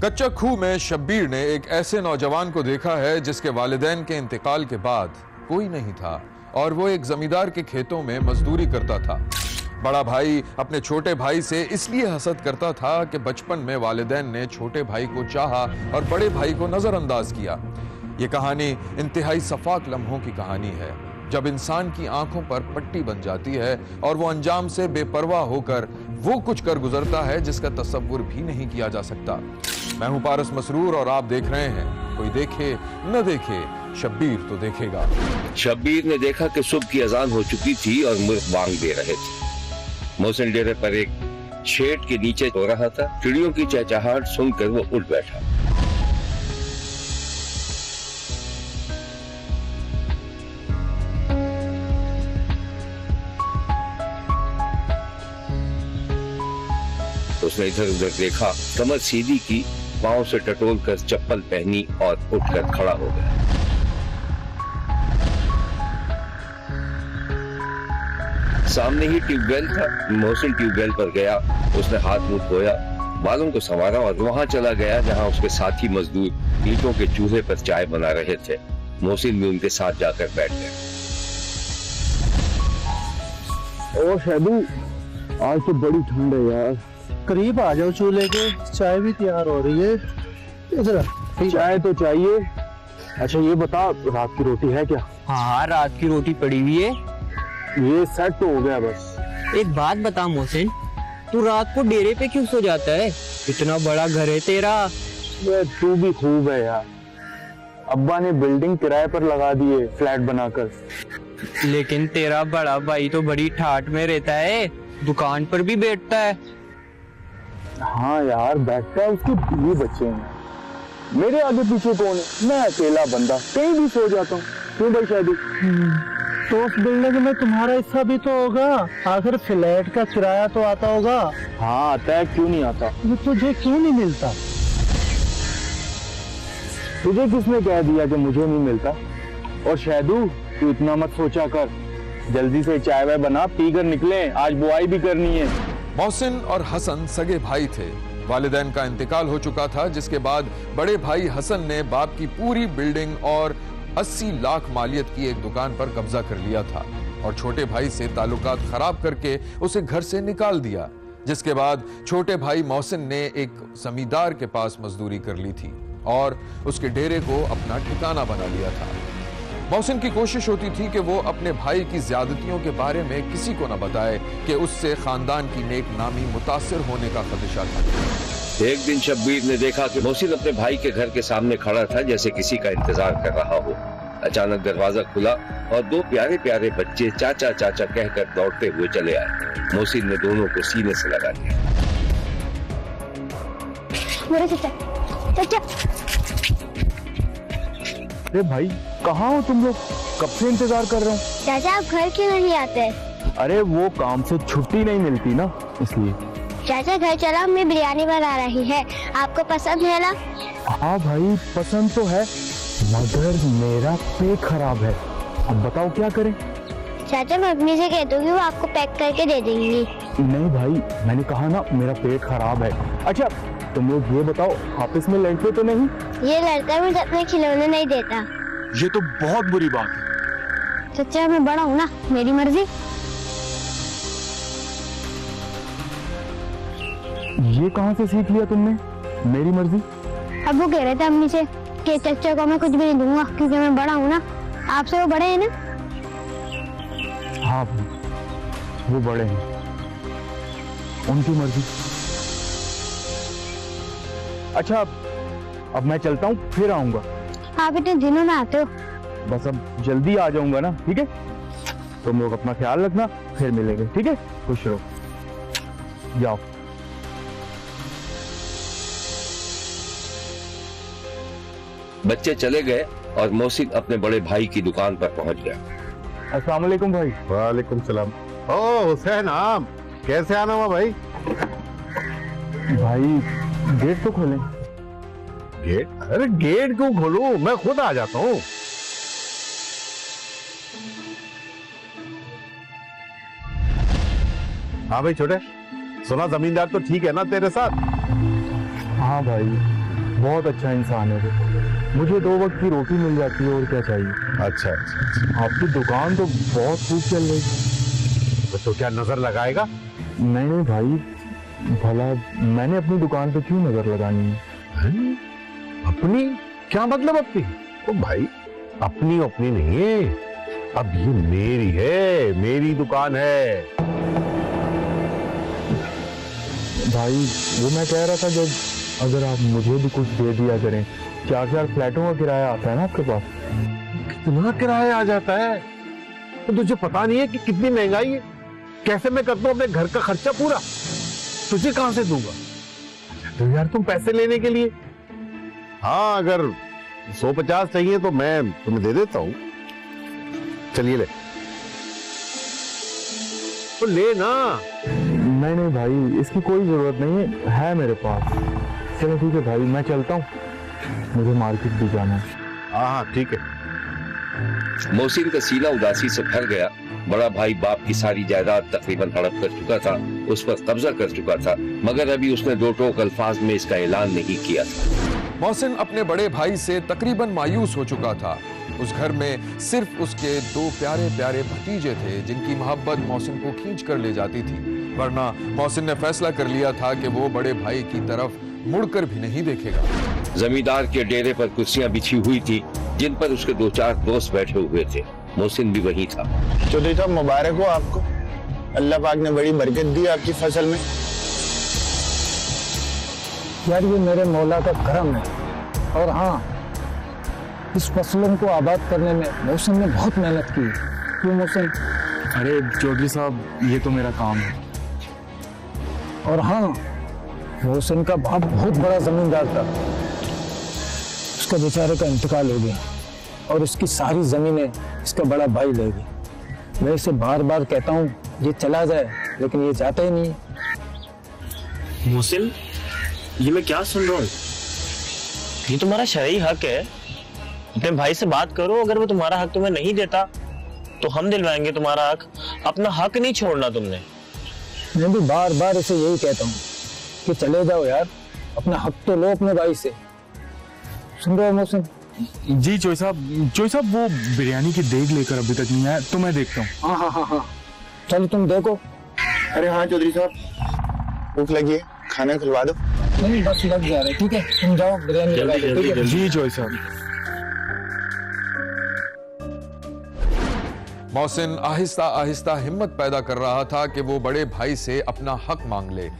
कच्चा खूह में शब्बीर ने एक ऐसे नौजवान को देखा है जिसके वालिदैन के इंतकाल के बाद कोई नहीं था और वो एक जमींदार के खेतों में मजदूरी करता था। बड़ा भाई अपने छोटे भाई से इसलिए हसद करता था कि बचपन में वालिदैन ने छोटे भाई को चाहा और बड़े भाई को नजरअंदाज किया। ये कहानी इंतहाई सफाक लम्हों की कहानी है, जब इंसान की आंखों पर पट्टी बन जाती है और वो अंजाम से बेपरवाह होकर वो कुछ कर गुजरता है जिसका तसव्वुर भी नहीं किया जा सकता। मैं हूं पारस मसरूर और आप देख रहे हैं कोई देखे न देखे, शब्बीर तो देखेगा। शब्बीर ने देखा कि सुबह की अजान हो चुकी थी और मुर्ग बांग दे रहे थे। मोहसिन डेरे पर एक शेड के नीचे सो रहा था। चिड़ियों की चहचहाहट सुनकर वो उठ बैठा। उसने इधर उधर देखा, कमर सीधी की, पांव से टटोल कर चप्पल पहनी और उठकर खड़ा हो गया। सामने ही ट्यूबवेल था। मोहसिन ट्यूबवेल पर गया, उसने हाथ मुंह धोया, बालों को संवारा और वहां चला गया जहां उसके साथी मजदूर ईंटों के चूल्हे पर चाय बना रहे थे। मोहसिन भी उनके साथ जाकर बैठ गया। ओ शैदू, आज तो बड़ी ठंड है यार। करीब आ जाओ चूल्हे के, चाय भी तैयार हो रही है। इधर चाय तो चाहिए। अच्छा ये बता, रात की रोटी है क्या? हाँ, रात की रोटी पड़ी हुई है। ये सेट तो हो गया बस। एक बात बता मोहसिन, तू रात को डेरे पे क्यों सो जाता है? इतना बड़ा घर है तेरा। तू भी खूब है यार। अब्बा ने बिल्डिंग किराए पर लगा दी है, फ्लैट बनाकर। लेकिन तेरा बड़ा भाई तो बड़ी ठाठ में रहता है, दुकान पर भी बैठता है। हाँ यार बैठता है, उसके बीवी बच्चे हैं। मेरे आगे पीछे कौन है? मैं अकेला बंदा कहीं भी सो जाता हूँ। क्यों भाई शादी? तो उस बिल्डिंग में तुम्हारा हिस्सा भी तो होगा, आखिर फ्लैट का किराया तो आता होगा। हाँ आता है, क्यों नहीं आता? ये तुझे क्यों नहीं मिलता? तुझे किसने कह दिया कि मुझे नहीं मिलता? और शैदू तू इतना मत सोचा कर, जल्दी से चाय वाय बना, पी कर निकले, आज बुआई भी करनी है। मोहसिन और हसन सगे भाई थे। वालिदैन का इंतकाल हो चुका था, जिसके बाद बड़े भाई हसन ने बाप की पूरी बिल्डिंग और 80 लाख मालियत की एक दुकान पर कब्जा कर लिया था और छोटे भाई से ताल्लुकात खराब करके उसे घर से निकाल दिया। जिसके बाद छोटे भाई मोहसिन ने एक जमींदार के पास मजदूरी कर ली थी और उसके डेरे को अपना ठिकाना बना लिया था। मोहसिन की कोशिश होती थी कि वो अपने भाई की ज्यादतियों के बारे में किसी को न बताए कि उससे खानदान की नेक नामी मुतासिर होने का खदशा था। एक दिन शब्बीर ने देखा कि मोहसिन अपने भाई के घर के सामने खड़ा था, जैसे किसी का इंतजार कर रहा हो। अचानक दरवाजा खुला और दो प्यारे प्यारे बच्चे चाचा चाचा कहकर दौड़ते हुए चले आए। मोहसिन ने दोनों को सीने से लगा लिया। मेरे चाचा, चाचा। अरे भाई कहाँ हो तुम लोग? कब से इंतजार कर रहे हैं। चाचा आप घर क्यों नहीं आते? अरे वो काम से छुट्टी नहीं मिलती ना, इसलिए। चाचा घर चला, मैं बिरयानी बना रही है, आपको पसंद है ना? हाँ भाई पसंद तो है, मगर मेरा पेट खराब है। अब बताओ क्या करें? चाचा मैं अपनी से कह दूंगी, वो आपको पैक करके दे देंगी। नहीं भाई, मैंने कहा ना मेरा पेट खराब है। अच्छा तुम लोग ये बताओ, आपस में लड़ते तो नहीं? ये लड़का मुझे अपने खिलौने नहीं देता। ये तो बहुत बुरी बात है। चाचा मैं बड़ा हूँ ना, मेरी मर्जी। ये कहाँ से सीख लिया तुमने, मेरी मर्जी? अब वो कह रहे थे अम्मी से कि चाचा को मैं कुछ भी नहीं दूंगा क्योंकि मैं बड़ा हूँ ना। आपसे वो बड़े हैं ना? हाँ भाई वो बड़े हैं, उनकी मर्जी। अच्छा अब मैं चलता हूँ, फिर आऊंगा। आप इतने दिनों में आते हो। बस अब जल्दी आ जाऊंगा ना, ठीक है? तुम लोग अपना ख्याल रखना, फिर मिलेंगे, ठीक है? खुश रहो, जाओ। बच्चे चले गए और मोहसिन अपने बड़े भाई की दुकान पर पहुंच गया। अस्सलाम वालेकुम भाई। वालेकुम सलाम। ओ हुसैन आम, कैसे आना हुआ भाई? भाई गेट तो खोलें। गेट? अरे गेट क्यों खोलूं, मैं खुद आ जाता हूँ। हाँ भाई छोटे, सुना जमींदार तो ठीक है ना तेरे साथ? हाँ भाई बहुत अच्छा इंसान है वो। मुझे 2 वक्त की रोटी मिल जाती है और क्या चाहिए। अच्छा अच्छा। आपकी दुकान तो बहुत खूब चल रही है। तो क्या नजर लगाएगा? नहीं भाई, भला मैंने अपनी दुकान पे क्यों नजर लगानी है? हैं? अपनी? क्या मतलब अपनी? ओ भाई, अपनी अपनी नहीं है, अब ये मेरी है, मेरी दुकान है। भाई वो मैं कह रहा था जब अगर आप मुझे भी कुछ दे दिया करें। 4 फ्लैटों का किराया आता है ना आपके पास? कितना किराया आ जाता है? तो तुझे पता नहीं है कि कितनी महंगाई है? कैसे मैं करता हूँ अपने घर का खर्चा पूरा, तुझे कहां से दूंगा? तो यार तुम पैसे लेने के लिए, हाँ अगर 150 चाहिए तो मैं तुम्हें दे देता हूँ। चलिए ले, तो ले ना। नहीं भाई, इसकी कोई जरूरत नहीं है मेरे पास। चलो ठीक है भाई, मैं चलता हूँ, मुझे मार्केट भी जाना है। हाँ ठीक है। मोहसिन का सीना उदासी से भर गया। बड़ा भाई बाप की सारी जायदाद तकरीबन हड़प कर चुका था, उस पर कब्जा कर चुका था, मगर अभी उसने 2 टोक अल्फाज में इसका ऐलान नहीं किया था। मोहसिन अपने बड़े भाई से तकरीबन मायूस हो चुका था। उस घर में सिर्फ उसके 2 प्यारे प्यारे भतीजे थे जिनकी मोहब्बत मोहसिन को खींच कर ले जाती थी, वरना मोहसिन ने फैसला कर लिया था कि वो बड़े भाई की तरफ मुड़कर भी नहीं देखेगा। जमींदार के डेरे पर कुर्सियां बिछी हुई थी जिन पर उसके 2-4 दोस्त बैठे हुए थे। मोहसिन भी वहीं था। चौधरी साहब मुबारक हो आपको, अल्लाह पाक ने बड़ी बरकत दी आपकी फसल में। यार ये मेरे मौला का करम है। और हाँ, इस फसलों को आबाद करने में मोहसिन ने बहुत मेहनत की। क्यों मोहसिन? अरे चौधरी साहब, ये तो मेरा काम है। और हाँ, मोहसिन का बाप बहुत बड़ा जमींदार था, उसका बेचारे का इंतकाल हो गया और उसकी सारी जमीनें इसका बड़ा भाई ले गया। मैं इसे बार बार कहता हूँ ये चला जाए, लेकिन ये जाता ही नहीं। मोहसिन, ये मैं क्या सुन रहा हूँ? ये तुम्हारा शरई हक है, अपने भाई से बात करो। अगर वो तुम्हारा हक तुम्हें नहीं देता तो हम दिलवाएंगे तुम्हारा हक। अपना हक नहीं छोड़ना तुमने। मैं भी बार बार इसे यही कहता हूँ कि चले जाओ यार, अपना हक तो लो अपने भाई से। सुन रहे हो मोहसिन? जी चोई साहब वो बिरयानी की देग लेकर अभी तक नहीं आया, तो मैं देखता हूँ। हाँ, चलो तुम देखो। अरे हाँ चौधरी साहब, भूख लगी है, खाना खिलवा दो। नहीं बस लग जा रहा है, ठीक है तुम जाओ बिरयानी लगा दो, ठीक है? जी चोई साहब। मोहसिन आहिस्ता आहिस्ता हिम्मत पैदा कर रहा था कि वो बड़े भाई से अपना हक मांग ले।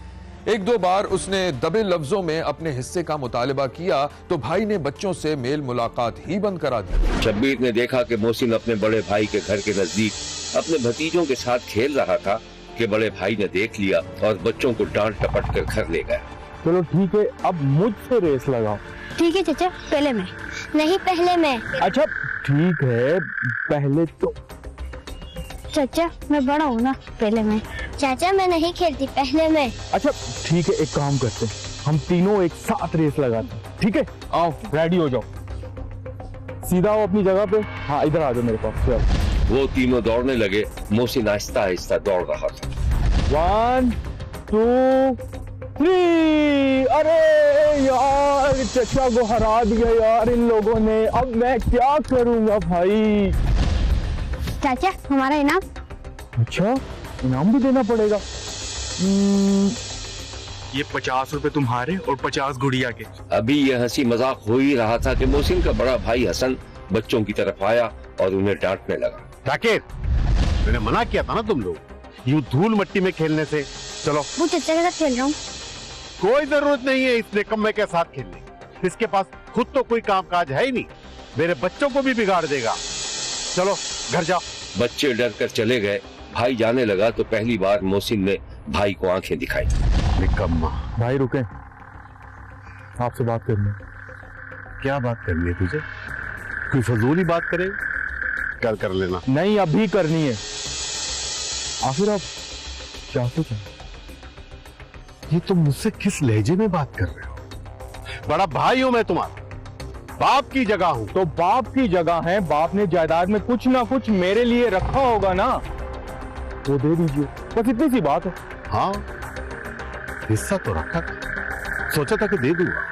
1-2 बार उसने दबे लफ्जों में अपने हिस्से का मुतालबा किया तो भाई ने बच्चों से मेल मुलाकात ही बंद करा दी। शब्बीर ने देखा कि मोहसिन अपने बड़े भाई के घर के नजदीक अपने भतीजों के साथ खेल रहा था कि बड़े भाई ने देख लिया और बच्चों को डांट टपट कर घर ले गया। चलो ठीक है, अब मुझसे रेस लगाओ। ठीक है चाचा, पहले मैं। नहीं पहले मैं। अच्छा ठीक है, पहले तो। चाचा मैं बड़ा हूँ ना, पहले मैं। चाचा मैं नहीं खेलती, पहले मैं। अच्छा ठीक है, एक काम करते हैं, हम तीनों एक साथ रेस लगाते हैं, ठीक है? आओ रेडी हो जाओ, सीधा आओ अपनी जगह पे। हाँ इधर आ जाओ मेरे पास। चलो वो तीनों दौड़ने लगे। मोहसिन आहिस्ता आहिस्ता दौड़ रहा था। 1 2 3। अरे यार, चचा को हरा दिया यार इन लोगों ने। अब मैं क्या करूंगा भाई? चाचा हमारा इनाम। अच्छा, इनाम भी देना पड़ेगा। ये 50 रुपए तुम्हारे और 50 गुड़िया के। अभी यह हंसी मजाक हो ही रहा था कि मोहसिन का बड़ा भाई हसन बच्चों की तरफ आया और उन्हें डांटने लगा। राकेश, मैंने मना किया था ना तुम लोग यूं धूल मट्टी में खेलने से। चलो। वो चाचा के साथ खेल रहा हूँ। कोई जरूरत नहीं है इस निकम्मे के साथ खेलने, इसके पास खुद तो कोई काम काज है ही नहीं, मेरे बच्चों को भी बिगाड़ देगा। चलो घर जाओ। बच्चे डर कर चले गए। भाई जाने लगा तो पहली बार मोहसिन ने भाई को आंखें दिखाई। निकम्मा। भाई रुके, आपसे बात करनी। क्या बात करनी है तुझे? कोई फजूल ही बात करे, कल कर लेना। नहीं अभी करनी है। आखिर आप चाहते क्या? ये तुम मुझसे किस लहजे में बात कर रहे हो? बड़ा भाई हूं मैं तुम्हारा, बाप की जगह हूं। तो बाप की जगह है, बाप ने जायदाद में कुछ ना कुछ मेरे लिए रखा होगा ना, वो दे दीजिए, बस इतनी सी बात है। हाँ हिस्सा तो रखा था, सोचा था कि दे दूंगा,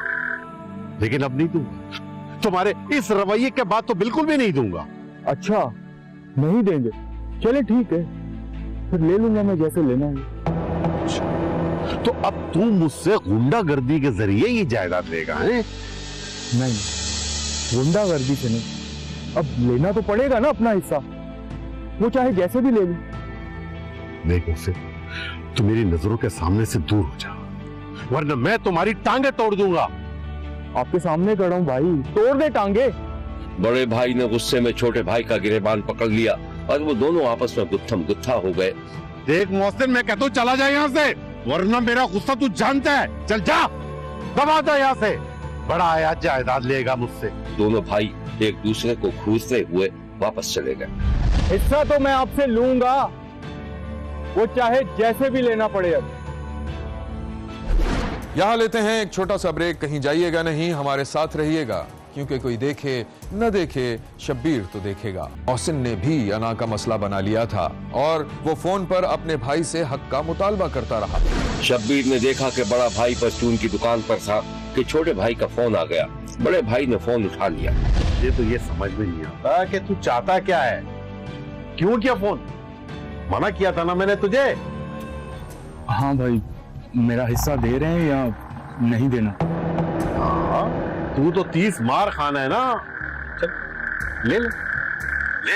लेकिन अब नहीं दूंगा। तुम्हारे इस रवैये के बाद तो बिल्कुल भी नहीं दूंगा। अच्छा नहीं देंगे, चले ठीक है, फिर ले लूंगा मैं जैसे लेना है। तो अब तू मुझसे गुंडागर्दी के जरिए ये जायदाद लेगा है? नहीं, गुंडागर्दी से नहीं, अब लेना तो पड़ेगा ना अपना हिस्सा, वो चाहे जैसे भी ले लूं। देख मुझसे, तू मेरी नजरों के सामने से दूर हो जा, वरना मैं तुम्हारी टांगे तोड़ दूंगा। आपके सामने खड़ा हूं भाई, तोड़ दे टांगे। बड़े भाई ने गुस्से में छोटे भाई का गिरेबान पकड़ लिया और वो दोनों आपस में गुत्थम गुत्था हो गए। देख मोहसिन, मैं कहता हूँ चला जाए यहाँ से, वरना मेरा गुस्सा तू जानता है। चल जा, दबा जा यहाँ से। बड़ा आया जायदाद लेगा मुझसे। दोनों भाई एक दूसरे को घूरते हुए वापस चले गए। हिस्सा तो मैं आपसे लूंगा, वो चाहे जैसे भी लेना पड़े। अब यहां लेते हैं एक छोटा सा ब्रेक। कहीं जाइएगा नहीं, हमारे साथ रहिएगा, क्योंकि कोई देखे न देखे शब्बीर तो देखेगा। मोहसिन ने भी अना का मसला बना लिया था और वो फोन पर अपने भाई से हक का मुतालबा करता रहा। शब्बीर ने देखा कि बड़ा भाई परचून की दुकान पर था कि छोटे भाई का फोन आ गया। बड़े भाई ने फोन उठा लिया। ये तो ये समझ में नहीं आता कि तू चाहता क्या है, क्यों किया फोन? मना किया था ना मैंने तुझे। हाँ भाई, मेरा हिस्सा दे रहे हैं या नहीं देना? तू तो 30 मार खाना है ना। चल ले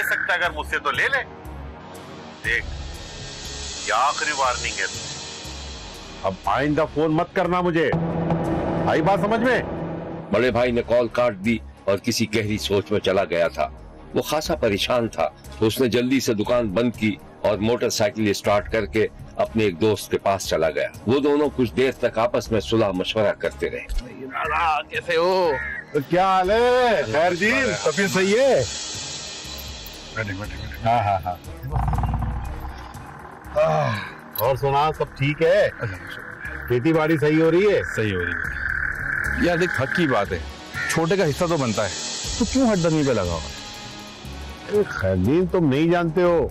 सकता है, अगर मुझसे तो ले ले। देख, ये आखिरी वार्निंग है। अब आइंदा फोन मत करना मुझे, आई बात समझ में? बड़े भाई ने कॉल काट दी और किसी गहरी सोच में चला गया था। वो खासा परेशान था, तो उसने जल्दी से दुकान बंद की और मोटरसाइकिल स्टार्ट करके अपने एक दोस्त के पास चला गया। वो दोनों कुछ देर तक आपस में सुलह मशवरा करते रहे। कैसे हो? तो क्या हाल है? खैर जी, तबीयत सही है? हाँ। और सुना, सब ठीक है? खेती बाड़ी सही हो रही है? सही हो रही है यार। देख, हक की बात है, छोटे का हिस्सा तो बनता है, तो क्यों हड्डमी पे लगा हुआ? खैरदीन, तुम नहीं जानते हो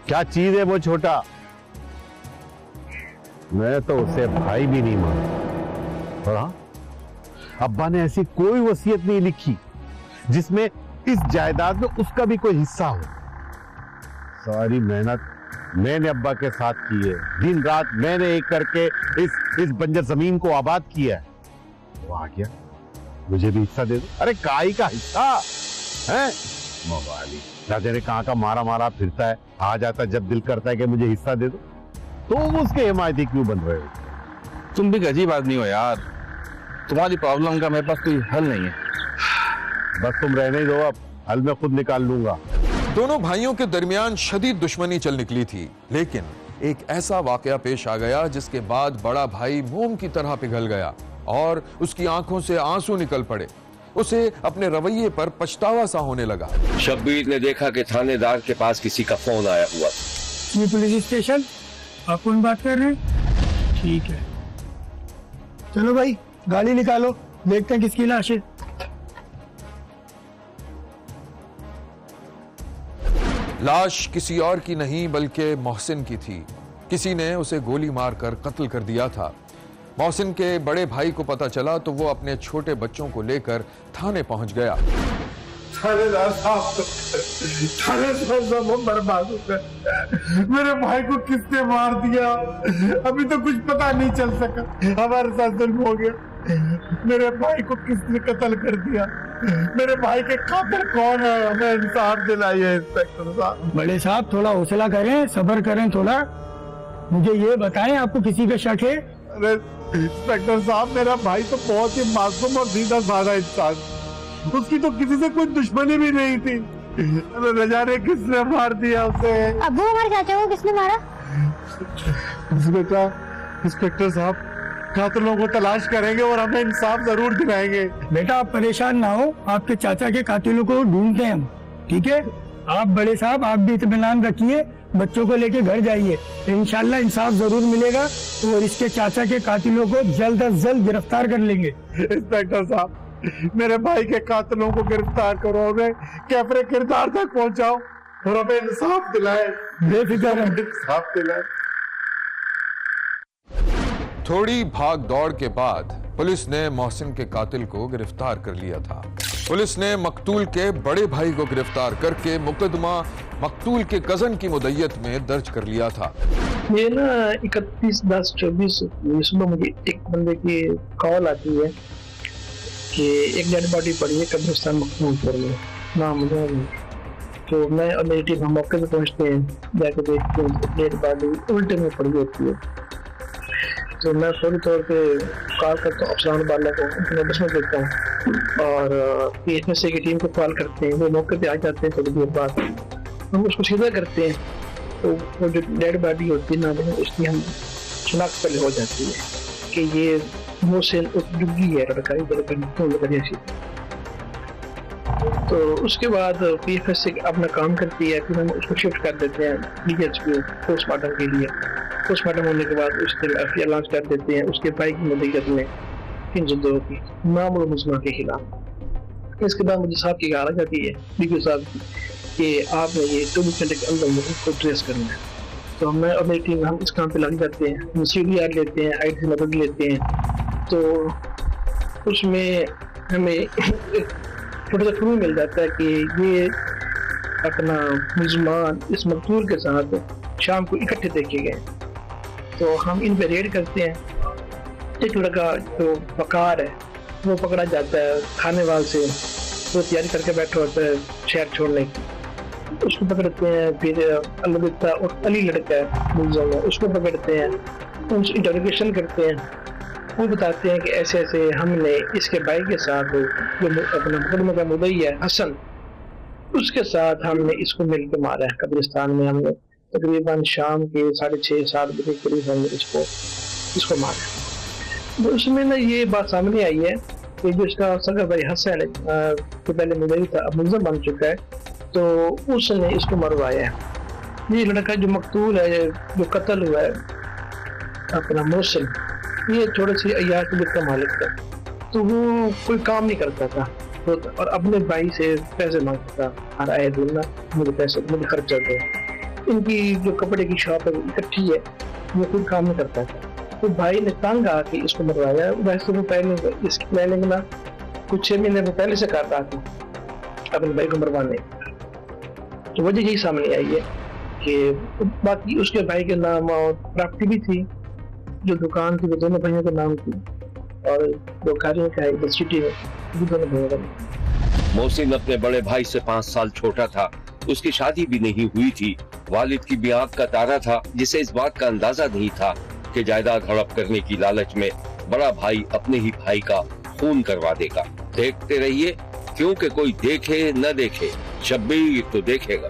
क्या चीज है वो छोटा। मैं तो उसे भाई भी नहीं मानता। और हाँ, अब्बा ने ऐसी कोई वसीयत नहीं लिखी जिसमें इस जायदाद में उसका भी कोई हिस्सा हो। सारी मेहनत मैंने अब्बा के साथ की है, दिन रात मैंने एक करके इस बंजर जमीन को आबाद किया है। वो आ गया, मुझे भी हिस्सा दे दो। अरे काई का हिस्सा है? मवाली ना जाने कहाँ का मारा मारा फिरता है, आ जाता जब दिल करता है कि मुझे हिस्सा दे दो। तुम उसके हिमायती क्यों बन रहे हो? तुम भी एक अजीब आदमी हो यार। तुम्हारी प्रॉब्लम का मेरे पास कोई हल नहीं है। बस तुम रहने दो, अब हल मैं खुद निकाल लूंगा। दोनों भाइयों के दरमियान शदीद दुश्मनी चल निकली थी, लेकिन एक ऐसा वाकया पेश आ गया जिसके बाद बड़ा भाई मोम की तरह पिघल गया और उसकी आंखों से आंसू निकल पड़े। उसे अपने रवैये पर पछतावा सा होने लगा। शब्बीर ने देखा कि थानेदार के पास किसी का फोन आया हुआ। ये पुलिस स्टेशन, आप कौन बात कर रहे हैं? ठीक है, चलो भाई गाड़ी निकालो, देखते हैं किसकी लाश है। लाश किसी और की नहीं बल्कि मोहसिन की थी। किसी ने उसे गोली मारकर कत्ल कर दिया था। मोहसिन के बड़े भाई को पता चला तो वो अपने छोटे बच्चों को लेकर थाने पहुंच गया। थानेदार साहब वो बर्बाद हो गए। मेरे भाई को किसने मार दिया, अभी तो कुछ पता नहीं चल सका। हमारे साथ जुल्म हो गया। मेरे भाई को किसने कत्ल कर दिया? मेरे भाई के कातिल कौन है? हमें इंसाफ दिलाइए इंस्पेक्टर साहब। बड़े साहब थोड़ा हौसला करें, सब्र करें थोड़ा। मुझे ये बताएं, आपको किसी का शक है? अरे इंस्पेक्टर साहब, मेरा भाई तो बहुत ही मासूम और सीधा साधा इंसान, उसकी तो किसी से कोई दुश्मनी भी नहीं थी। न जाने किसने मार दिया उसे। अब्बू, हमारे चाचा को किसने मारा? इंस्पेक्टर साहब, कातिलों को तलाश करेंगे और हमें इंसाफ जरूर दिलाएंगे। बेटा आप परेशान ना हो, आपके चाचा के कातिलों को ढूंढते हैं हम, ठीक है? आप बड़े साहब, आप भी इत्मीनान रखिए, बच्चों को लेके घर जाइए, इंशाल्लाह इंसाफ जरूर मिलेगा और इसके चाचा के कातिलों को जल्द अज जल्द गिरफ्तार कर लेंगे। इंस्पेक्टर साहब, मेरे भाई के कातिलों को गिरफ्तार करो, हमें कैफरे किरदार तक पहुंचाओ और हमें इंसाफ दिलाए। बेफिक्र इंसाफ दिलाए। थोड़ी भाग दौड़ के बाद पुलिस ने मोहसिन के कातिल को गिरफ्तार कर लिया था। पुलिस ने मकतूल के बड़े भाई को गिरफ्तार करके मुकदमा मकतूल के कजन की मुद्दत में दर्ज कर लिया था। ये ना 31/10/24 सुबह मुझे एक बंदे की कॉल आती है कि एक डेड बॉडी पड़ी है कब्रिस्तान मकबूलपुर में, नाम मुझे। तो मैं और मेरी टीम हम मौके पे पहुंचते हैं, जाके देखते हैं डेड बॉडी उल्टे में पड़ी होती है। तो मैं फौरी तौर पे कॉल करता हूँ अफसरान वाला को, उनको बस में देता हूँ और PSMC की टीम को कॉल करते हैं। वो मौके पे आ जाते हैं, थोड़ी देर बाद हम उसको सीधा करते हैं। तो वो जो डेड बॉडी होती है ना, उसकी हम शनाख्त पहले हो जाती है कि ये मोहसिन जुग्गी है लड़का, ऐसी। तो उसके बाद PFS अपना काम करती है, फिर हम उसको शिफ्ट कर देते हैं DHQ पोस्टमार्टम के लिए। पोस्टमार्टम होने के बाद उसके FIR लॉन्च कर देते हैं उसके भाई की मुद्दत में 302 की मामूल मुजमा के खिलाफ। इसके बाद मुझे साहब की गारज आती है DPO साहब की कि आपने ये 24 घंटे के अंदर उसको ट्रेस करना है। तो मैं और मेरी टीम हम इस काम पे लग जाते हैं, हम CDR लेते हैं, IT से मदद लेते हैं। तो उसमें हमें एक छोटा सा क्लू मिल जाता है कि ये अपना मुलजमान इस मकतूल के साथ शाम को इकट्ठे देखे गए। तो हम इन पे रेड करते हैं। एक लड़का जो वकार है वो पकड़ा जाता है खाने वाल से, वो तैयारी करके बैठा होता है शहर छोड़ने की, उसको पकड़ते हैं। फिर अलविदा और अली लड़का है मुलजम है, उसको पकड़ते हैं, उनसे इंटरोगेशन करते हैं। वो बताते हैं कि ऐसे ऐसे हमने इसके भाई के साथ जो अपना मुकदमे का मुद्दई है हसन, उसके साथ हमने इसको मिल के मारा है कब्रिस्तान में। हमने तकरीबन शाम के 6:30-7 बजे के करीब हमने इसको मारा। तो उसमें ना ये बात सामने आई है कि जो इसका सगा भाई हसन है तो पहले मुद्दई था, अब मुलजम बन चुका है, तो उसने इसको मरवाया है। ये लड़का जो मकतूल है, जो कत्ल हुआ है अपना मोहसिन, ये थोड़े से अय्यार का मालिक था। तो वो कोई काम नहीं करता था और अपने भाई से पैसे मांगता था, हर आए दिन ना मुझे पैसे, मुझे खर्चा दो। इनकी जो कपड़े की शॉप है इकट्ठी है, वो कोई काम नहीं करता था। तो भाई ने तंग आके इसको मरवाया। वैसे वो पहले इसकी प्लानिंग ना कुछ 6 महीने वो पहले से कर रहा था अपने भाई को मरवाने। तो वजह यही सामने आई है कि बाकी उसके भाई के नाम और प्रॉपर्टी भी थी, जो दुकान थी वो दोनों भाइयों के नाम थी, और जो कार्य का है सिटी में भी दोनों भाइयों का नाम। मोहसिन अपने बड़े भाई से 5 साल छोटा था, उसकी शादी भी नहीं हुई थी। वालिद की भी आंख का तारा था, जिसे इस बात का अंदाजा नहीं था कि जायदाद हड़प करने की लालच में बड़ा भाई अपने ही भाई का खून करवा देगा। देखते रहिए, क्योंकि कोई देखे न देखे, शब्बीर तो देखेगा।